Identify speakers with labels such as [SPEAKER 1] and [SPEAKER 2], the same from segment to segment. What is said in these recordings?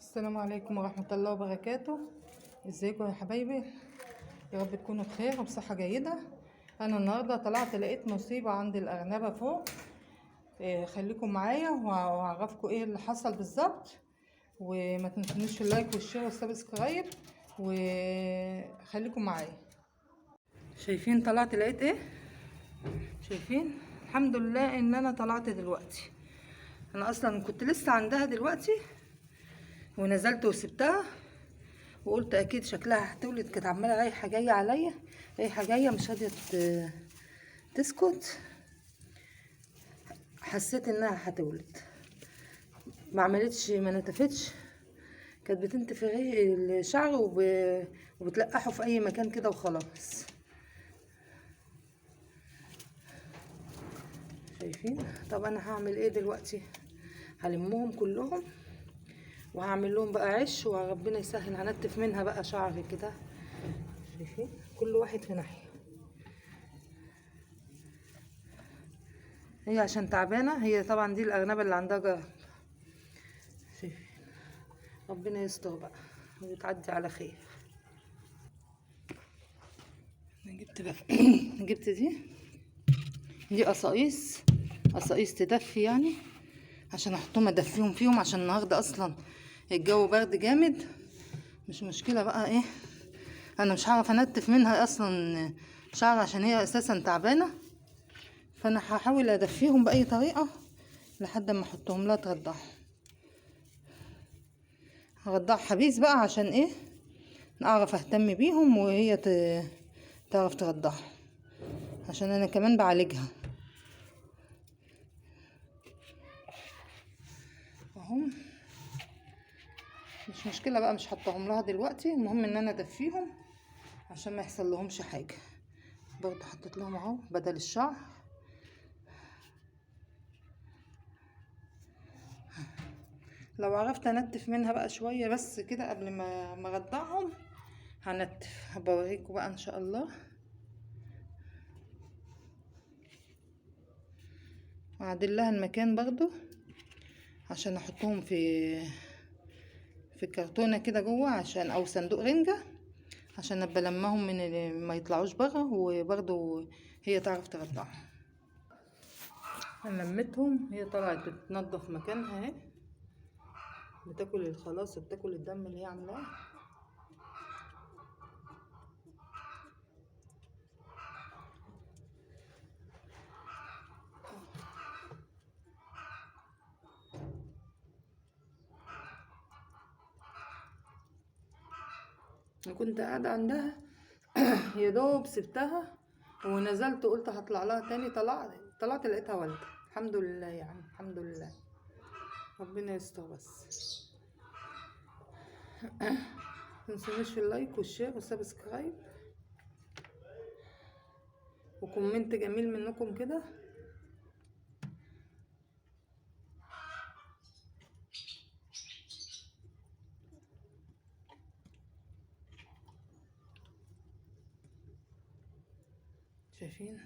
[SPEAKER 1] السلام عليكم ورحمة الله وبركاته. ازيكم يا حبايبي؟ يا رب تكونوا بخير وبصحة جيدة. انا النهاردة طلعت لقيت مصيبة عند الارنبة فوق. خليكم معايا وهعرفكم ايه اللي حصل بالظبط. وما تنسونيش اللايك والشير والسبسكرايب وخليكم معايا. شايفين طلعت لقيت ايه؟ شايفين؟ الحمد لله ان انا طلعت دلوقتي. انا اصلا كنت لسه عندها دلوقتي ونزلت وسبتها وقلت اكيد شكلها هتولد. كانت عماله رايحه جايه عليا، رايحه جايه مش راضيه تسكت. حسيت انها هتولد، ما عملتش، ما نتفتش. كانت بتنتف الشعر وبتلقحه في اي مكان كده وخلاص. شايفين؟ طب انا هعمل ايه دلوقتي؟ هلمهم كلهم وهعمل لهم بقى عش وربنا يسهل. هنتف منها بقى شعر كده. شايفين؟ كل واحد في ناحيه. هي عشان تعبانه، هي طبعا دي الارنبه اللي عندها جرب. شايفين؟ ربنا يستر بقى وتعدي على خير. انا جبت بقى جبت دي قصاقيس تدفي يعني، عشان احطهم ادفيهم فيهم، عشان النهارده اصلا الجو برد جامد. مش مشكله بقى ايه، انا مش هعرف انتف منها اصلا شعر عشان هي اساسا تعبانه. فانا هحاول ادفيهم باي طريقه لحد ما احطهم لها ترضعهم. هرضعها حبيس بقى عشان ايه، اعرف اهتم بيهم وهي تعرف ترضعهم، عشان انا كمان بعالجها اهم. مش مشكله بقى، مش هحطهم لها دلوقتي. المهم ان انا ادفيهم عشان ما يحصل لهمش حاجه. برضه حطيت لهم اهو بدل الشعر. لو عرفت انتف منها بقى شويه بس كده قبل ما ارضعهم هنتف، هبوريكم بقى ان شاء الله. هعدل لها المكان برضه عشان احطهم في كرتونه كده جوه، عشان او صندوق رنجه، عشان ابقى لمهم من ما يطلعوش بره، وبرضه هي تعرف ترضعهم. انا لمتهم، هي طلعت بتنضف مكانها اهي، بتاكل الخلاص وبتاكل الدم اللي هي عاملاه. انا كنت قاعده عندها يا دوب سبتها ونزلت قلت هطلع لها تاني. طلعت لقيتها والده. الحمد لله يعني، الحمد لله. ربنا يستر بس. متنسونيش اللايك والشير والسبسكرايب وكومنت جميل منكم كده. شايفين؟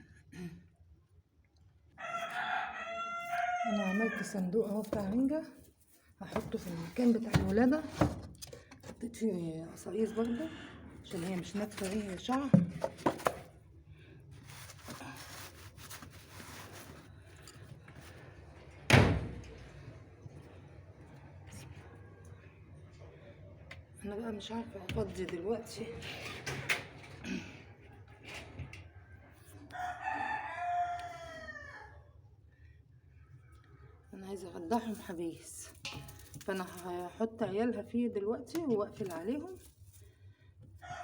[SPEAKER 1] انا عملت صندوق اهو بتاع رنجة هحطه في المكان بتاع الولادة. حطيت فيه قصاقيس برضه عشان هي مش ناتفة، هي شعر. انا بقى مش عارفة افضي دلوقتي. انا عايزة ارضعهم حبيس، فانا هحط عيالها فيه دلوقتي واقفل عليهم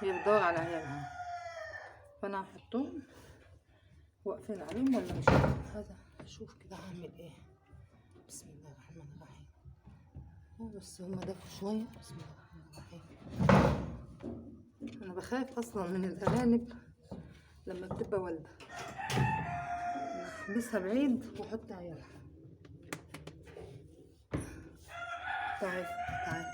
[SPEAKER 1] يدور على عيالها. فانا هحطهم واقفل عليهم ولا مش هذا. اشوف كده هعمل ايه. بسم الله الرحمن الرحيم. بس هما دفوا شويه. بسم الله الرحمن الرحيم. انا بخاف اصلا من الارانب لما بتبقى والده، احبسها بعيد واحط عيالها. تعال تعال.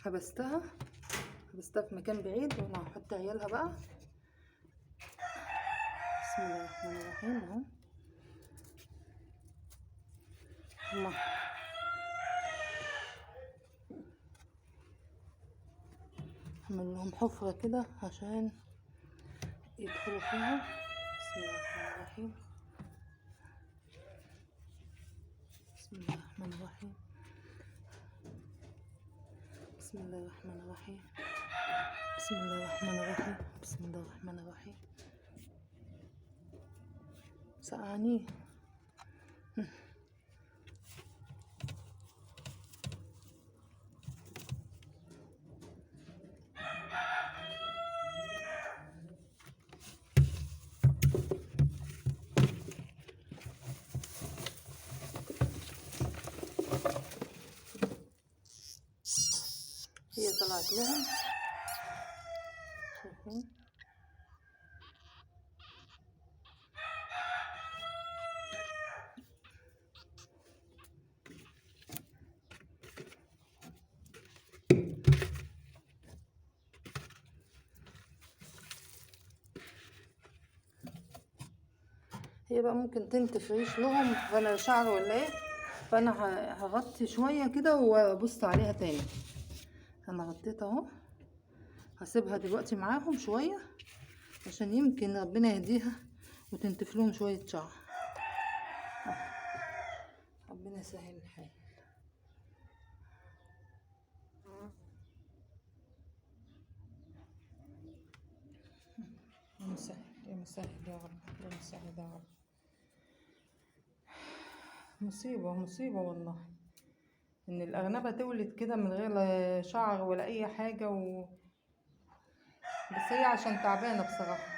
[SPEAKER 1] حبستها في مكان بعيد وانا هحط عيالها بقى بسم الله الرحمن الرحيم اهو. هما هعمل لهم حفرة كده عشان يدخلوا فيها. بسم الله الرحمن الرحيم. بسم الله الرحمن الرحيم. بسم الله الرحمن الرحيم. بسم الله الرحمن الرحيم. بسم الله الرحمن الرحيم. سقعني. هي طلعت لهم، شايفين؟ هي بقى ممكن تنتف ريش لهم ولا شعر ولا ايه، فانا هغطي شويه كده وابص عليها تاني. انا غطيت اهو، هسيبها دلوقتي معاهم شويه عشان يمكن ربنا يهديها وتنتف لهم شويه شعر. ربنا يسهل الحال. يا مسهل يا مسهل يا رب، يا مسهل يا رب. مصيبة مصيبة والله ان الارنبة تولد كده من غير لا شعر ولا اي حاجة بس هي عشان تعبانة بصراحة.